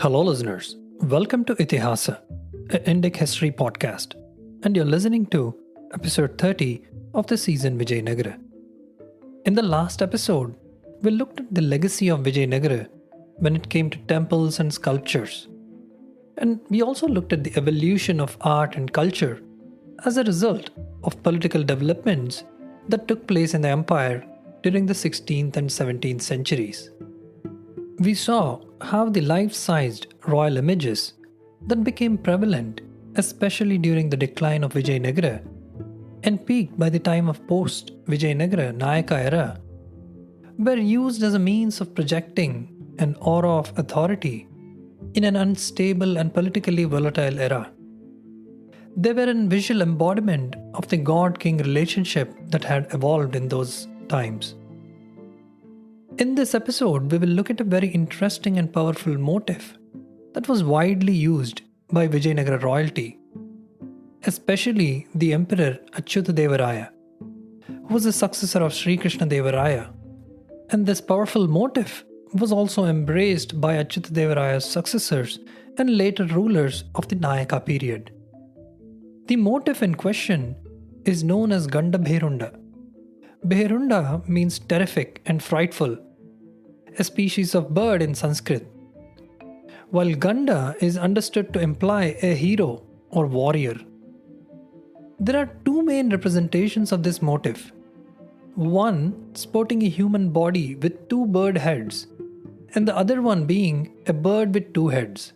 Hello, listeners. Welcome to Ithihasa, an Indic history podcast, and you're listening to episode 30 of the season Vijayanagara. In the last episode, we looked at the legacy of Vijayanagara when it came to temples and sculptures. And we also looked at the evolution of art and culture as a result of political developments that took place in the empire during the 16th and 17th centuries. We saw how the life-sized royal images that became prevalent, especially during the decline of Vijayanagara and peaked by the time of post-Vijayanagara Nayaka era, were used as a means of projecting an aura of authority in an unstable and politically volatile era. They were a visual embodiment of the god-king relationship that had evolved in those times. In this episode, we will look at a very interesting and powerful motif that was widely used by Vijayanagara royalty, especially the Emperor Achyuta Raya, who was the successor of Sri Krishna Deva Raya. And this powerful motif was also embraced by Achyuta Raya's successors and later rulers of the Nayaka period. The motif in question is known as Gandabherunda. Bherunda means terrific and frightful, a species of bird in Sanskrit, while Ganda is understood to imply a hero or warrior. There are two main representations of this motif. One sporting a human body with two bird heads, and the other one being a bird with two heads.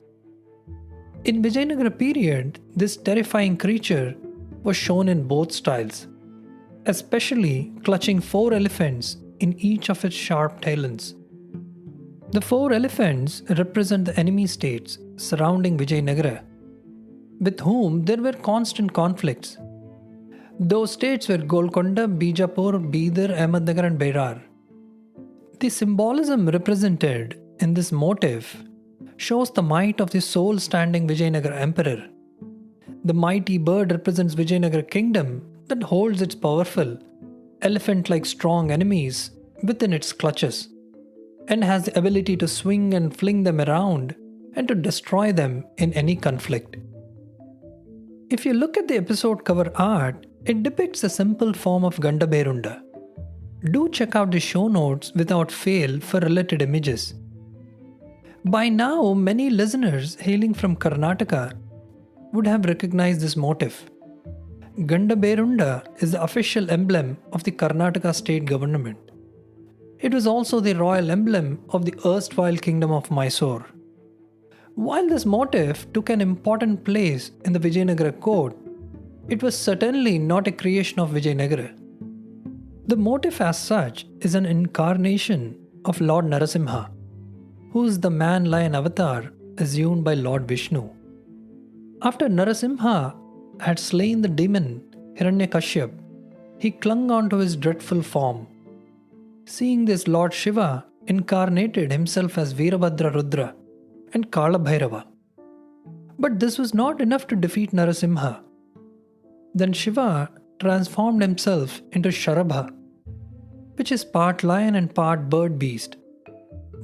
In Vijayanagara period, this terrifying creature was shown in both styles, especially clutching four elephants in each of its sharp talons. The four elephants represent the enemy states surrounding Vijayanagara, with whom there were constant conflicts. Those states were Golconda, Bijapur, Bidar, Ahmednagar and Berar. The symbolism represented in this motif shows the might of the soul-standing Vijayanagara emperor. The mighty bird represents Vijayanagara kingdom that holds its powerful, elephant-like strong enemies within its clutches, and has the ability to swing and fling them around and to destroy them in any conflict. If you look at the episode cover art, it depicts a simple form of Gandabherunda. Do check out the show notes without fail for related images. By now, many listeners hailing from Karnataka would have recognized this motif. Gandabherunda is the official emblem of the Karnataka State Government. It was also the royal emblem of the erstwhile kingdom of Mysore. While this motif took an important place in the Vijayanagara court, it was certainly not a creation of Vijayanagara. The motif as such is an incarnation of Lord Narasimha, who is the man-lion avatar assumed by Lord Vishnu. After Narasimha had slain the demon Hiranyakashyap, he clung on to his dreadful form. Seeing this, Lord Shiva incarnated himself as Veerabhadra Rudra and Kalabhairava. But this was not enough to defeat Narasimha. Then Shiva transformed himself into Sharabha, which is part lion and part bird beast.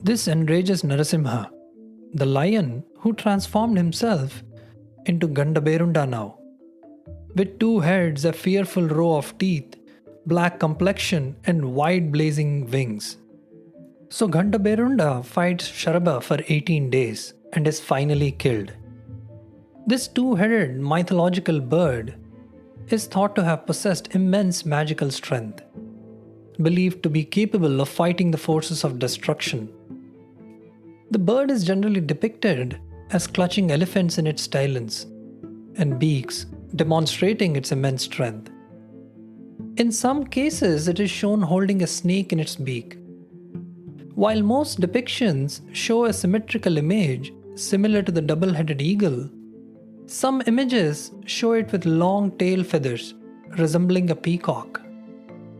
This enrages Narasimha, the lion who transformed himself into Gandabherunda now, with two heads, a fearful row of teeth, black complexion and wide blazing wings. So Gandabherunda fights Sharabha for 18 days and is finally killed. This two-headed mythological bird is thought to have possessed immense magical strength, believed to be capable of fighting the forces of destruction. The bird is generally depicted as clutching elephants in its talons and beaks, demonstrating its immense strength. In some cases, it is shown holding a snake in its beak. While most depictions show a symmetrical image similar to the double-headed eagle, some images show it with long tail feathers resembling a peacock.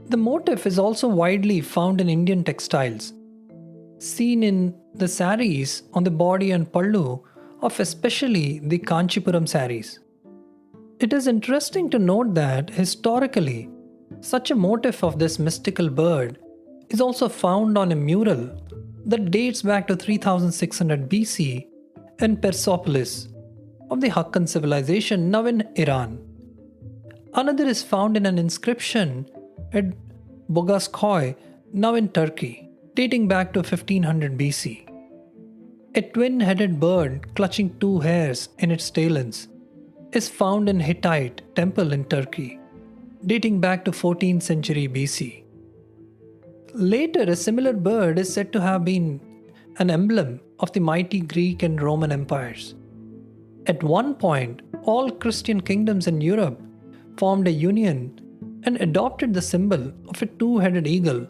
The motif is also widely found in Indian textiles, seen in the saris on the body and pallu of especially the Kanchipuram saris. It is interesting to note that historically, such a motif of this mystical bird is also found on a mural that dates back to 3600 BC and Persepolis of the Hakkan civilization now in Iran. Another is found in an inscription at Bogaskoy, now in Turkey, dating back to 1500 BC. A twin-headed bird clutching two hares in its talons is found in Hittite temple in Turkey, dating back to 14th century BC. Later, a similar bird is said to have been an emblem of the mighty Greek and Roman empires. At one point, all Christian kingdoms in Europe formed a union and adopted the symbol of a two-headed eagle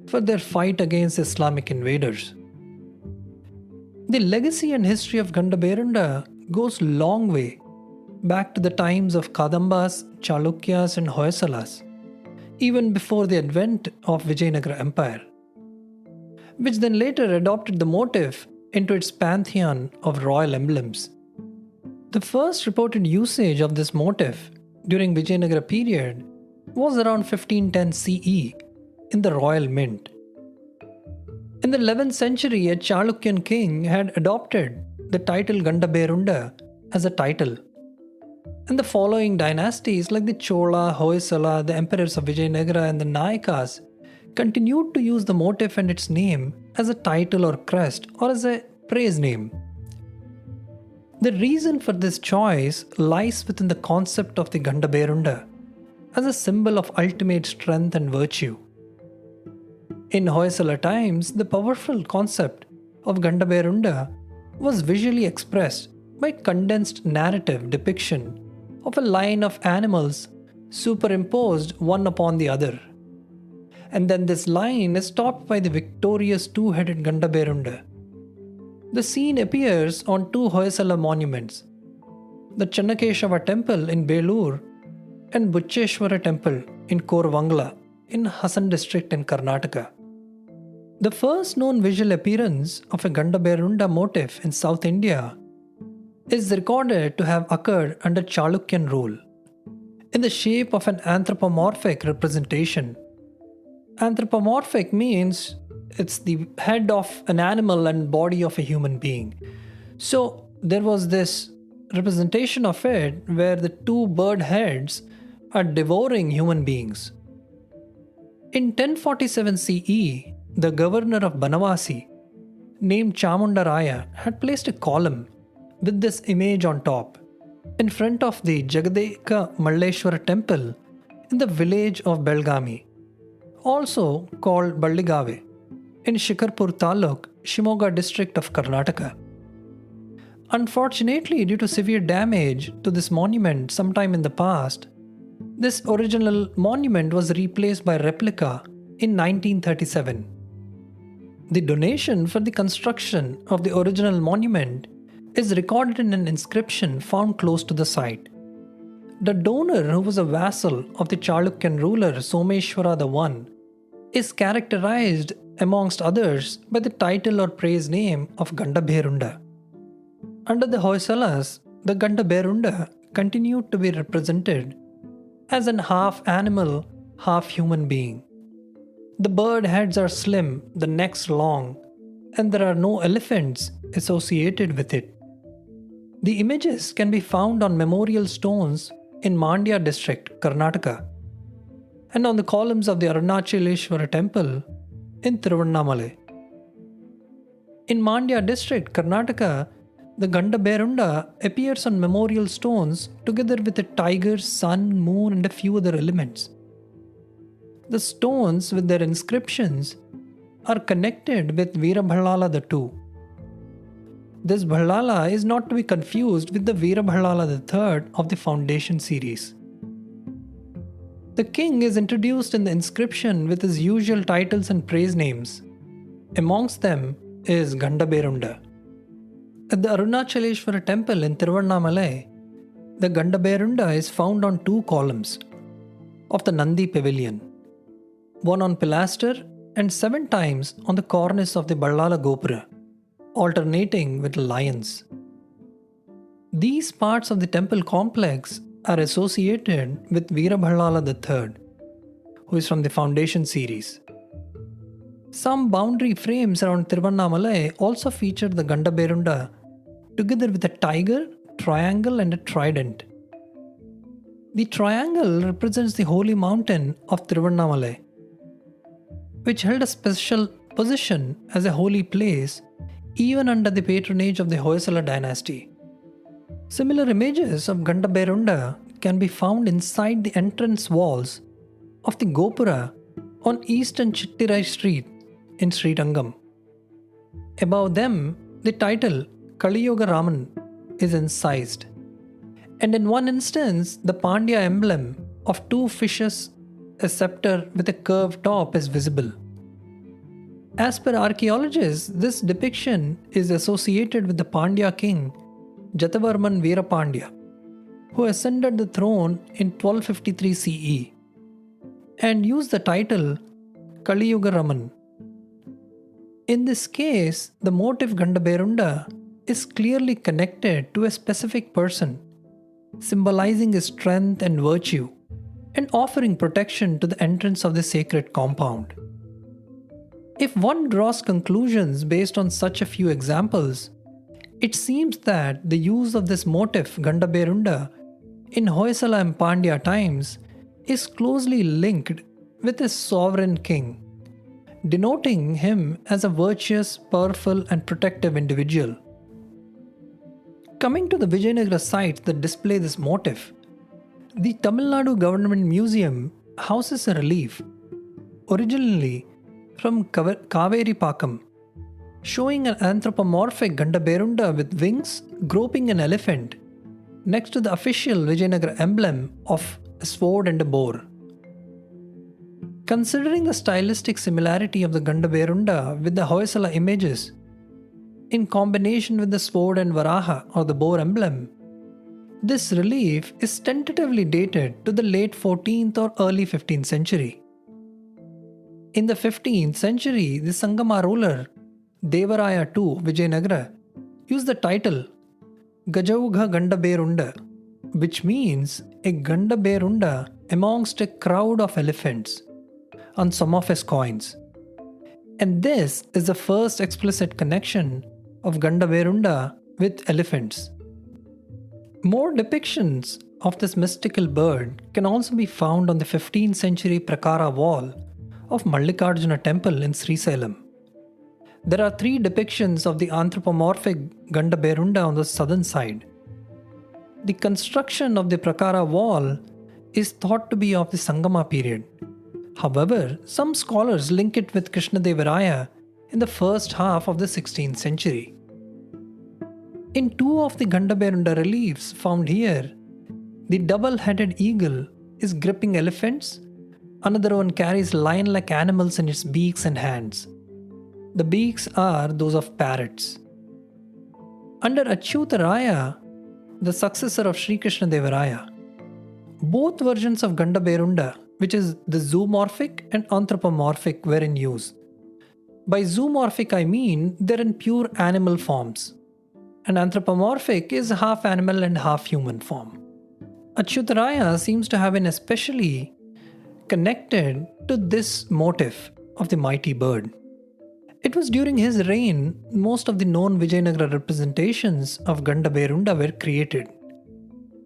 for their fight against Islamic invaders. The legacy and history of Gandabherunda goes long way back to the times of Kadambas, Chalukyas and Hoysalas, even before the advent of Vijayanagara Empire, which then later adopted the motif into its pantheon of royal emblems. The first reported usage of this motif during Vijayanagara period was around 1510 CE in the royal mint. In the 11th century, a Chalukyan king had adopted the title Gandabherunda as a title. And the following dynasties like the Chola, Hoysala, the emperors of Vijayanagara and the Nayakas continued to use the motif and its name as a title or crest or as a praise name. The reason for this choice lies within the concept of the Gandabherunda as a symbol of ultimate strength and virtue. In Hoysala times, the powerful concept of Gandabherunda was visually expressed by condensed narrative depiction of a line of animals superimposed one upon the other. And then this line is topped by the victorious two-headed Gandabherunda. The scene appears on two Hoysala monuments, the Channakeshava temple in Belur and Bucheshwara temple in Korvangala in Hassan district in Karnataka. The first known visual appearance of a Gandabherunda motif in South India is recorded to have occurred under Chalukyan rule, in the shape of an anthropomorphic representation. Anthropomorphic means it's the head of an animal and body of a human being. So there was this representation of it where the two bird heads are devouring human beings. In 1047 CE, the governor of Banavasi, named Chamunda Raya, had placed a column with this image on top, in front of the Jagadeka Malleshwara temple in the village of Belgami, also called Balligave, in Shikarpur Taluk, Shimoga district of Karnataka. Unfortunately, due to severe damage to this monument sometime in the past, this original monument was replaced by a replica in 1937. The donation for the construction of the original monument is recorded in an inscription found close to the site. The donor, who was a vassal of the Chalukyan ruler Someshwara I, is characterized amongst others by the title or praise name of Gandabherunda. Under the Hoysalas, the Gandabherunda continued to be represented as an half animal, half human being. The bird heads are slim, the necks long, and there are no elephants associated with it. The images can be found on memorial stones in Mandya district, Karnataka, and on the columns of the Arunachaleshwara temple in Tiruvannamalai. In Mandya district, Karnataka, the Gandabherunda appears on memorial stones together with a tiger, sun, moon, and a few other elements. The stones with their inscriptions are connected with Veerabhallala II. This Bhallala is not to be confused with the Veerabhallala III of the Foundation series. The king is introduced in the inscription with his usual titles and praise names. Amongst them is Gandabherunda. At the Arunachaleshwara temple in Tiruvannamalai, the Gandabherunda is found on two columns of the Nandi pavilion, one on pilaster and 7 times on the cornice of the Ballala Gopura, alternating with lions. These parts of the temple complex are associated with Veerabhallala III, who is from the Foundation series. Some boundary frames around Tiruvannamalai also feature the Gandabherunda together with a tiger, triangle, and a trident. The triangle represents the holy mountain of Tiruvannamalai, which held a special position as a holy place even under the patronage of the Hoysala dynasty. Similar images of Gandabherunda can be found inside the entrance walls of the Gopura on Eastern Chittirai Street in Srirangam. Above them, the title Kaliyuga Raman is incised, and in one instance, the Pandya emblem of two fishes, a scepter with a curved top, is visible. As per archaeologists, this depiction is associated with the Pandya king Jatavarman Veerapandya, who ascended the throne in 1253 CE and used the title Kaliyuga Raman. In this case, the motif Gandabherunda is clearly connected to a specific person, symbolizing his strength and virtue and offering protection to the entrance of the sacred compound. If one draws conclusions based on such a few examples, it seems that the use of this motif Gandabherunda in Hoysala and Pandya times is closely linked with a sovereign king, denoting him as a virtuous, powerful, and protective individual. Coming to the Vijayanagara sites that display this motif, the Tamil Nadu Government Museum houses a relief, originally from Kaveri Pakam, showing an anthropomorphic Gandabherunda with wings groping an elephant next to the official Vijayanagara emblem of a sword and a boar. Considering the stylistic similarity of the Gandabherunda with the Hoysala images, in combination with the sword and varaha or the boar emblem, this relief is tentatively dated to the late 14th or early 15th century. In the 15th century, the Sangama ruler Devaraya II Vijayanagara used the title Achyuta Gandabherunda, which means a Gandabherunda amongst a crowd of elephants, on some of his coins. And this is the first explicit connection of Gandabherunda with elephants. More depictions of this mystical bird can also be found on the 15th century Prakara wall of Mallikarjuna temple in Srisailam. There are 3 depictions of the anthropomorphic Gandabherunda on the southern side. The construction of the Prakara wall is thought to be of the Sangama period. However, some scholars link it with Krishnadevaraya in the first half of the 16th century. In 2 of the Gandabherunda reliefs found here, the double-headed eagle is gripping elephants. Another one carries lion-like animals in its beaks and hands. The beaks are those of parrots. Under Achyuta Raya, the successor of Sri Krishnadevaraya, both versions of Gandabherunda, which is the zoomorphic and anthropomorphic, were in use. By zoomorphic I mean they're in pure animal forms, and anthropomorphic is half animal and half human form. Achyuta Raya seems to have been especially connected to this motif of the mighty bird. It was during his reign most of the known Vijayanagara representations of Gandabherunda were created.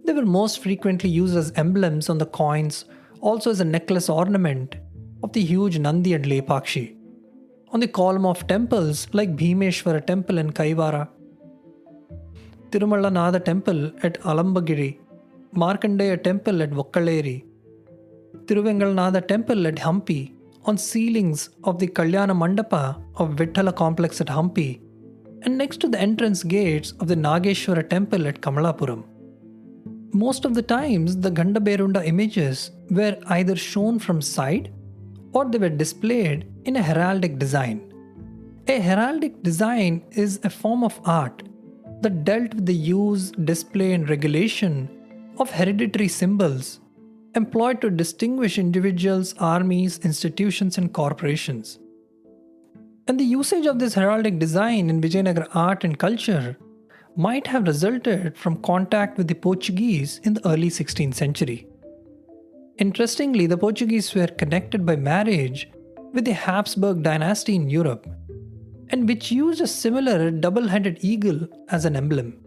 They were most frequently used as emblems on the coins, also as a necklace ornament of the huge Nandi and Lepakshi, on the column of temples like Bhimeshwara temple in Kaivara, Tirumalanada temple at Alambagiri, Markandeya temple at Vakkaleri, Tiruvengalanada temple at Hampi, on ceilings of the Kalyana Mandapa of Vittala complex at Hampi, and next to the entrance gates of the Nageshwara temple at Kamalapuram. Most of the times, the Gandabherunda images were either shown from side or they were displayed in a heraldic design. A heraldic design is a form of art that dealt with the use, display, and regulation of hereditary symbols employed to distinguish individuals, armies, institutions, and corporations. And the usage of this heraldic design in Vijayanagara art and culture might have resulted from contact with the Portuguese in the early 16th century. Interestingly, the Portuguese were connected by marriage with the Habsburg dynasty in Europe, and which used a similar double-headed eagle as an emblem.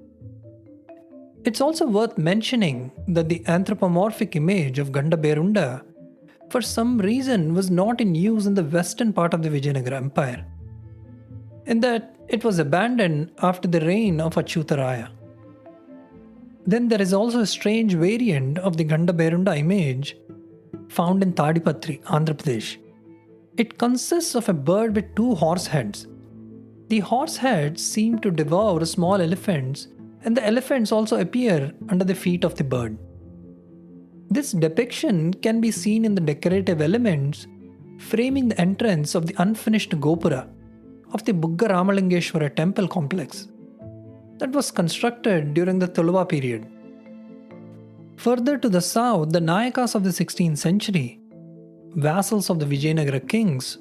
It's also worth mentioning that the anthropomorphic image of Gandabherunda for some reason was not in use in the western part of the Vijayanagara Empire, in that it was abandoned after the reign of Achyuta Raya. Then there is also a strange variant of the Gandabherunda image found in Tadipatri, Andhra Pradesh. It consists of a bird with two horse heads. The horse heads seem to devour small elephants, and the elephants also appear under the feet of the bird. This depiction can be seen in the decorative elements framing the entrance of the unfinished Gopura of the Bugga Ramalingeshwara temple complex that was constructed during the Tuluva period. Further to the south, the Nayakas of the 16th century, vassals of the Vijayanagara kings,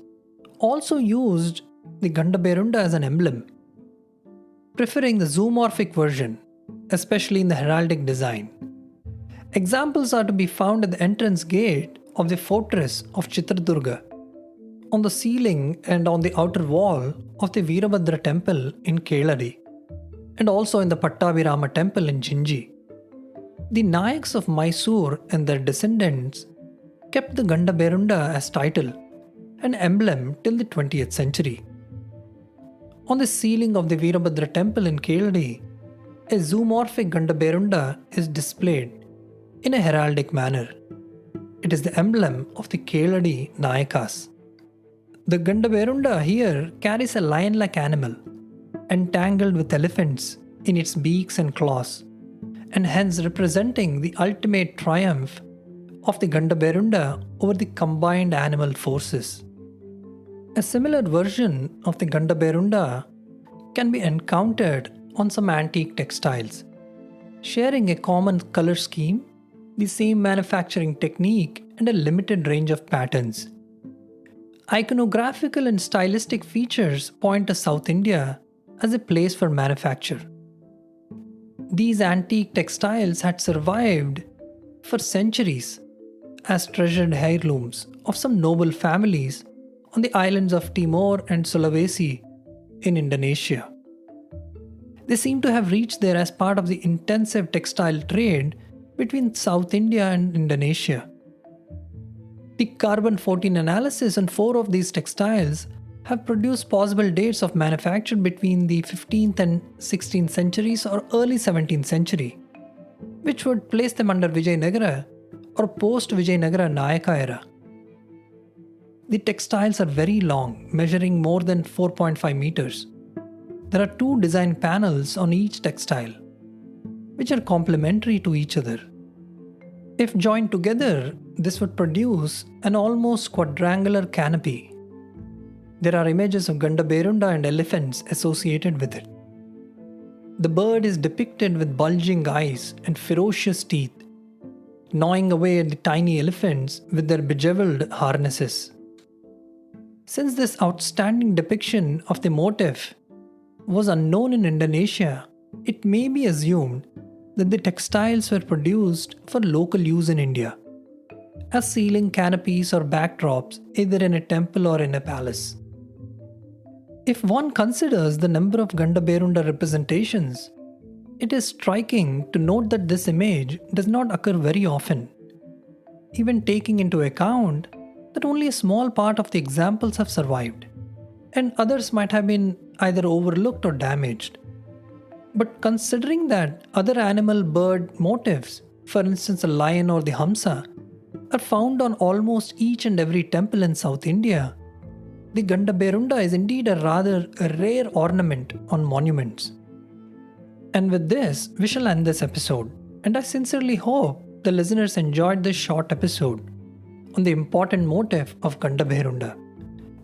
also used the Gandabherunda as an emblem, preferring the zoomorphic version, especially in the heraldic design. Examples are to be found at the entrance gate of the fortress of Chitradurga, on the ceiling and on the outer wall of the Veerabhadra temple in Keladi, and also in the Pattabhirama temple in Jinji. The Nayaks of Mysore and their descendants kept the Gandabherunda as title and emblem till the 20th century. On the ceiling of the Veerabhadra temple in Keladi, a zoomorphic Gandabherunda is displayed in a heraldic manner. It is the emblem of the Keladi Nayakas. The Gandabherunda here carries a lion-like animal, entangled with elephants in its beaks and claws, and hence representing the ultimate triumph of the Gandabherunda over the combined animal forces. A similar version of the Gandabherunda can be encountered on some antique textiles, sharing a common color scheme, the same manufacturing technique, and a limited range of patterns. Iconographical and stylistic features point to South India as a place for manufacture. These antique textiles had survived for centuries as treasured heirlooms of some noble families on the islands of Timor and Sulawesi in Indonesia. They seem to have reached there as part of the intensive textile trade between South India and Indonesia. The carbon-14 analysis on 4 of these textiles have produced possible dates of manufacture between the 15th and 16th centuries or early 17th century, which would place them under Vijayanagara or post-Vijayanagara Nayaka era. The textiles are very long, measuring more than 4.5 meters. There are 2 design panels on each textile, which are complementary to each other. If joined together, this would produce an almost quadrangular canopy. There are images of Gandabherunda and elephants associated with it. The bird is depicted with bulging eyes and ferocious teeth, gnawing away at the tiny elephants with their bejeweled harnesses. Since this outstanding depiction of the motif was unknown in Indonesia, it may be assumed that the textiles were produced for local use in India, as ceiling canopies or backdrops either in a temple or in a palace. If one considers the number of Gandabherunda representations, it is striking to note that this image does not occur very often, even taking into account that only a small part of the examples have survived, and others might have been either overlooked or damaged. But considering that other animal-bird motifs, for instance a lion or the Hamsa, are found on almost each and every temple in South India, the Gandabherunda is indeed a rather rare ornament on monuments. And with this, we shall end this episode, and I sincerely hope the listeners enjoyed this short episode on the important motif of Gandabherunda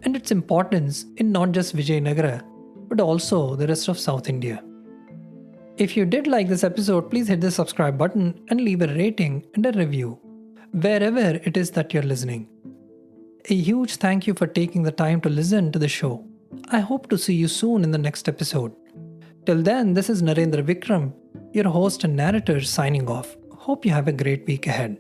and its importance in not just Vijayanagara but also the rest of South India. If you did like this episode, please hit the subscribe button and leave a rating and a review wherever it is that you're listening. A huge thank you for taking the time to listen to the show. I hope to see you soon in the next episode. Till then, this is Narendra Vikram, your host and narrator signing off. Hope you have a great week ahead.